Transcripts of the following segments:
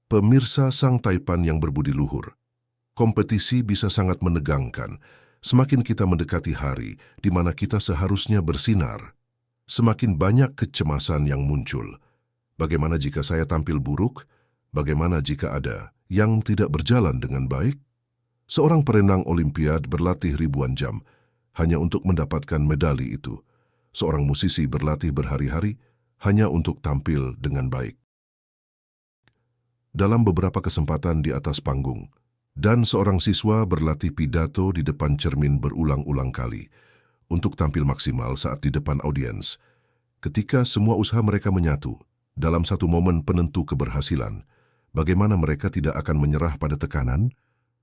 Pemirsa Sang Taipan yang berbudi luhur, kompetisi bisa sangat menegangkan. Semakin kita mendekati hari di mana kita seharusnya bersinar, semakin banyak kecemasan yang muncul. Bagaimana jika saya tampil buruk? Bagaimana jika ada yang tidak berjalan dengan baik? Seorang perenang Olimpiad berlatih ribuan jam hanya untuk mendapatkan medali itu. Seorang musisi berlatih berhari-hari hanya untuk tampil dengan baik. Dalam beberapa kesempatan di atas panggung, dan seorang siswa berlatih pidato di depan cermin berulang-ulang kali untuk tampil maksimal saat di depan audiens. Ketika semua usaha mereka menyatu dalam satu momen penentu keberhasilan, bagaimana mereka tidak akan menyerah pada tekanan,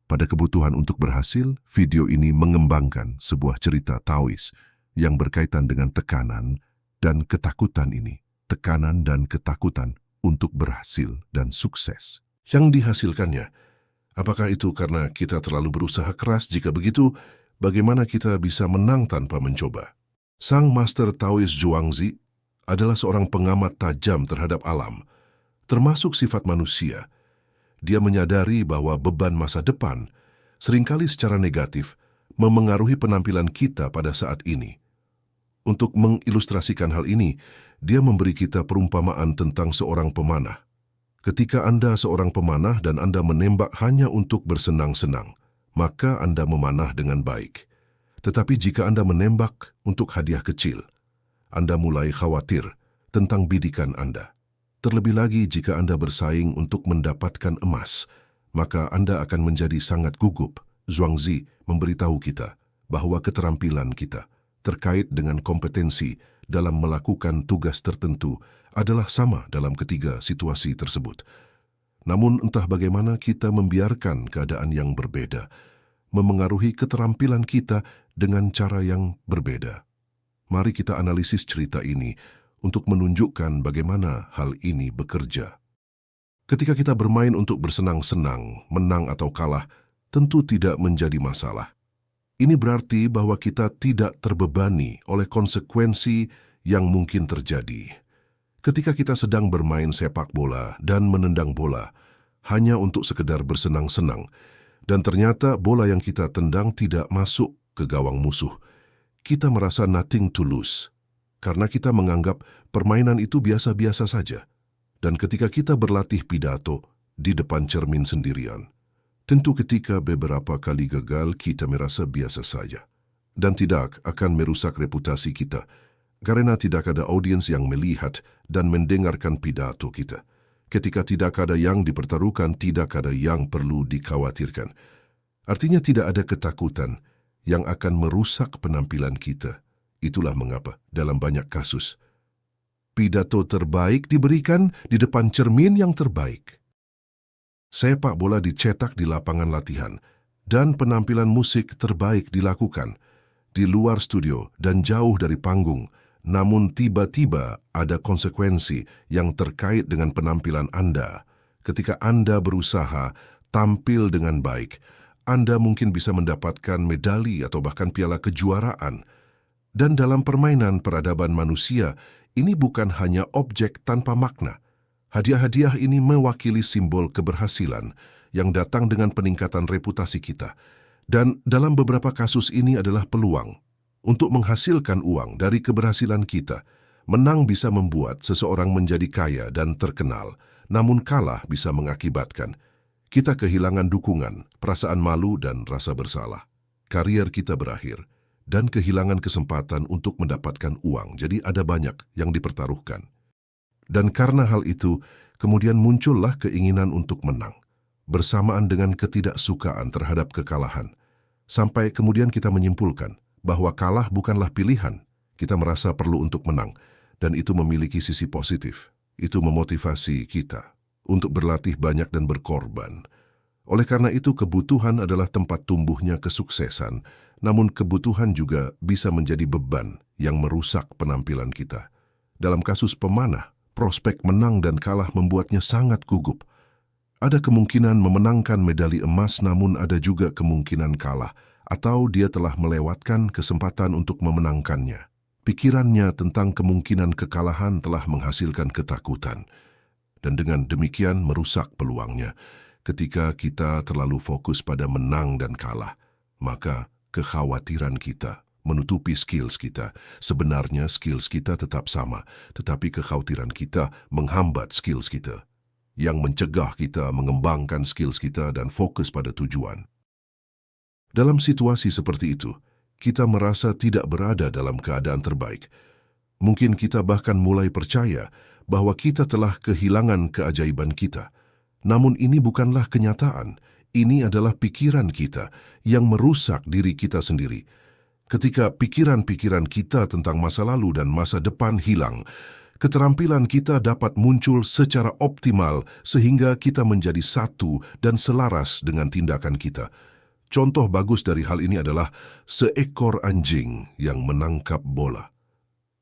pada kebutuhan untuk berhasil? Video ini mengembangkan sebuah cerita Taois yang berkaitan dengan tekanan dan ketakutan ini. Tekanan dan ketakutan untuk berhasil dan sukses yang dihasilkannya. Apakah itu karena kita terlalu berusaha keras? Jika begitu, bagaimana kita bisa menang tanpa mencoba? Sang Master Taois Zhuangzi adalah seorang pengamat tajam terhadap alam, termasuk sifat manusia. Dia menyadari bahwa beban masa depan seringkali secara negatif memengaruhi penampilan kita pada saat ini. Untuk mengilustrasikan hal ini, dia memberi kita perumpamaan tentang seorang pemanah. Ketika Anda seorang pemanah dan Anda menembak hanya untuk bersenang-senang, maka Anda memanah dengan baik. Tetapi jika Anda menembak untuk hadiah kecil, Anda mulai khawatir tentang bidikan Anda. Terlebih lagi jika Anda bersaing untuk mendapatkan emas, maka Anda akan menjadi sangat gugup. Zhuangzi memberitahu kita bahwa keterampilan kita terkait dengan kompetensi dalam melakukan tugas tertentu adalah sama dalam ketiga situasi tersebut. Namun entah bagaimana kita membiarkan keadaan yang berbeda memengaruhi keterampilan kita dengan cara yang berbeda. Mari kita analisis cerita ini untuk menunjukkan bagaimana hal ini bekerja. Ketika kita bermain untuk bersenang-senang, menang atau kalah tentu tidak menjadi masalah. Ini berarti bahwa kita tidak terbebani oleh konsekuensi yang mungkin terjadi. Ketika kita sedang bermain sepak bola dan menendang bola hanya untuk sekedar bersenang-senang, dan ternyata bola yang kita tendang tidak masuk ke gawang musuh, kita merasa nothing to lose, karena kita menganggap permainan itu biasa-biasa saja. Dan ketika kita berlatih pidato di depan cermin sendirian, tentu ketika beberapa kali gagal kita merasa biasa saja dan tidak akan merusak reputasi kita karena tidak ada audiens yang melihat dan mendengarkan pidato kita. Ketika tidak ada yang dipertaruhkan, tidak ada yang perlu dikhawatirkan. Artinya tidak ada ketakutan yang akan merusak penampilan kita. Itulah mengapa dalam banyak kasus pidato terbaik diberikan di depan cermin yang terbaik. Sepak bola dicetak di lapangan latihan, dan penampilan musik terbaik dilakukan di luar studio dan jauh dari panggung. Namun tiba-tiba ada konsekuensi yang terkait dengan penampilan Anda. Ketika Anda berusaha tampil dengan baik, Anda mungkin bisa mendapatkan medali atau bahkan piala kejuaraan. Dan dalam permainan peradaban manusia, ini bukan hanya objek tanpa makna. Hadiah-hadiah ini mewakili simbol keberhasilan yang datang dengan peningkatan reputasi kita. Dan dalam beberapa kasus ini adalah peluang untuk menghasilkan uang dari keberhasilan kita. Menang bisa membuat seseorang menjadi kaya dan terkenal, namun kalah bisa mengakibatkan kita kehilangan dukungan, perasaan malu dan rasa bersalah. Karier kita berakhir dan kehilangan kesempatan untuk mendapatkan uang. Jadi ada banyak yang dipertaruhkan. Dan karena hal itu, kemudian muncullah keinginan untuk menang, bersamaan dengan ketidaksukaan terhadap kekalahan. Sampai kemudian kita menyimpulkan bahwa kalah bukanlah pilihan. Kita merasa perlu untuk menang, dan itu memiliki sisi positif. Itu memotivasi kita untuk berlatih banyak dan berkorban. Oleh karena itu, kebutuhan adalah tempat tumbuhnya kesuksesan, namun kebutuhan juga bisa menjadi beban yang merusak penampilan kita. Dalam kasus pemanah, prospek menang dan kalah membuatnya sangat gugup. Ada kemungkinan memenangkan medali emas, namun ada juga kemungkinan kalah, atau dia telah melewatkan kesempatan untuk memenangkannya. Pikirannya tentang kemungkinan kekalahan telah menghasilkan ketakutan, dan dengan demikian merusak peluangnya. Ketika kita terlalu fokus pada menang dan kalah, maka kekhawatiran kita menutupi skills kita. Sebenarnya skills kita tetap sama, tetapi kekhawatiran kita menghambat skills kita, yang mencegah kita mengembangkan skills kita dan fokus pada tujuan. Dalam situasi seperti itu, kita merasa tidak berada dalam keadaan terbaik. Mungkin kita bahkan mulai percaya bahwa kita telah kehilangan keajaiban kita. Namun ini bukanlah kenyataan. Ini adalah pikiran kita yang merusak diri kita sendiri. Ketika pikiran-pikiran kita tentang masa lalu dan masa depan hilang, keterampilan kita dapat muncul secara optimal sehingga kita menjadi satu dan selaras dengan tindakan kita. Contoh bagus dari hal ini adalah seekor anjing yang menangkap bola.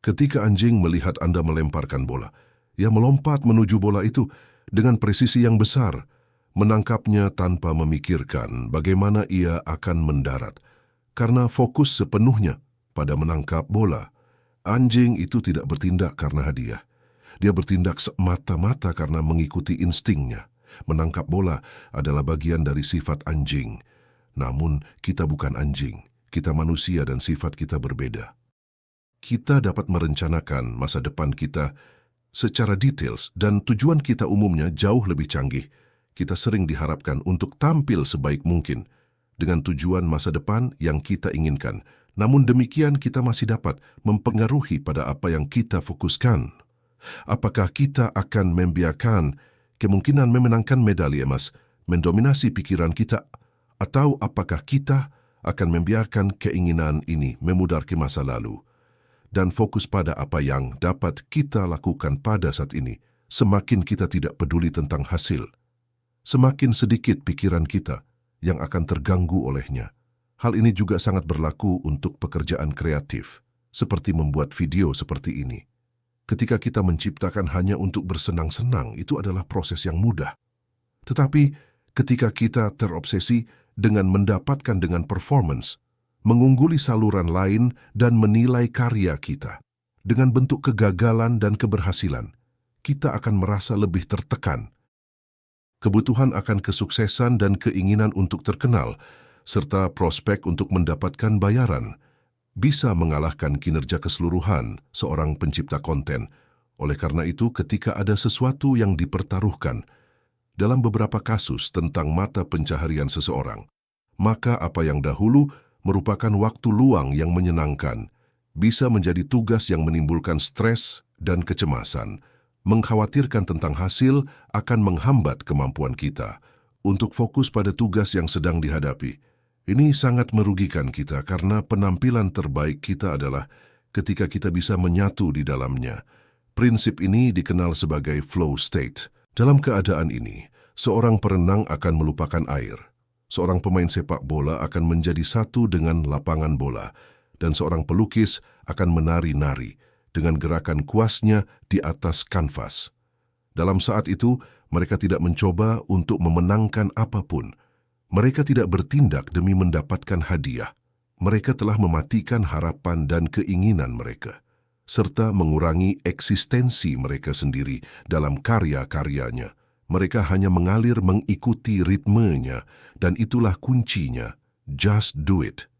Ketika anjing melihat Anda melemparkan bola, ia melompat menuju bola itu dengan presisi yang besar, menangkapnya tanpa memikirkan bagaimana ia akan mendarat. Karena fokus sepenuhnya pada menangkap bola, anjing itu tidak bertindak karena hadiah. Dia bertindak semata-mata karena mengikuti instingnya. Menangkap bola adalah bagian dari sifat anjing. Namun, kita bukan anjing. Kita manusia dan sifat kita berbeda. Kita dapat merencanakan masa depan kita secara details dan tujuan kita umumnya jauh lebih canggih. Kita sering diharapkan untuk tampil sebaik mungkin dengan tujuan masa depan yang kita inginkan. Namun demikian kita masih dapat mempengaruhi pada apa yang kita fokuskan. Apakah kita akan membiarkan kemungkinan memenangkan medali emas mendominasi pikiran kita, atau apakah kita akan membiarkan keinginan ini memudar ke masa lalu dan fokus pada apa yang dapat kita lakukan pada saat ini? Semakin kita tidak peduli tentang hasil, semakin sedikit pikiran kita yang akan terganggu olehnya. Hal ini juga sangat berlaku untuk pekerjaan kreatif, seperti membuat video seperti ini. Ketika kita menciptakan hanya untuk bersenang-senang, itu adalah proses yang mudah. Tetapi ketika kita terobsesi dengan mendapatkan dengan performance, mengungguli saluran lain dan menilai karya kita dengan bentuk kegagalan dan keberhasilan, kita akan merasa lebih tertekan. Kebutuhan akan kesuksesan dan keinginan untuk terkenal, serta prospek untuk mendapatkan bayaran, bisa mengalahkan kinerja keseluruhan seorang pencipta konten. Oleh karena itu, ketika ada sesuatu yang dipertaruhkan, dalam beberapa kasus tentang mata pencaharian seseorang, maka apa yang dahulu merupakan waktu luang yang menyenangkan, bisa menjadi tugas yang menimbulkan stres dan kecemasan. Mengkhawatirkan tentang hasil akan menghambat kemampuan kita untuk fokus pada tugas yang sedang dihadapi. Ini sangat merugikan kita karena penampilan terbaik kita adalah ketika kita bisa menyatu di dalamnya. Prinsip ini dikenal sebagai flow state. Dalam keadaan ini, seorang perenang akan melupakan air. Seorang pemain sepak bola akan menjadi satu dengan lapangan bola, dan seorang pelukis akan menari-nari dengan gerakan kuasnya di atas kanvas. Dalam saat itu, mereka tidak mencoba untuk memenangkan apapun. Mereka tidak bertindak demi mendapatkan hadiah. Mereka telah mematikan harapan dan keinginan mereka, serta mengurangi eksistensi mereka sendiri dalam karya-karyanya. Mereka hanya mengalir mengikuti ritmenya, dan itulah kuncinya. Just do it.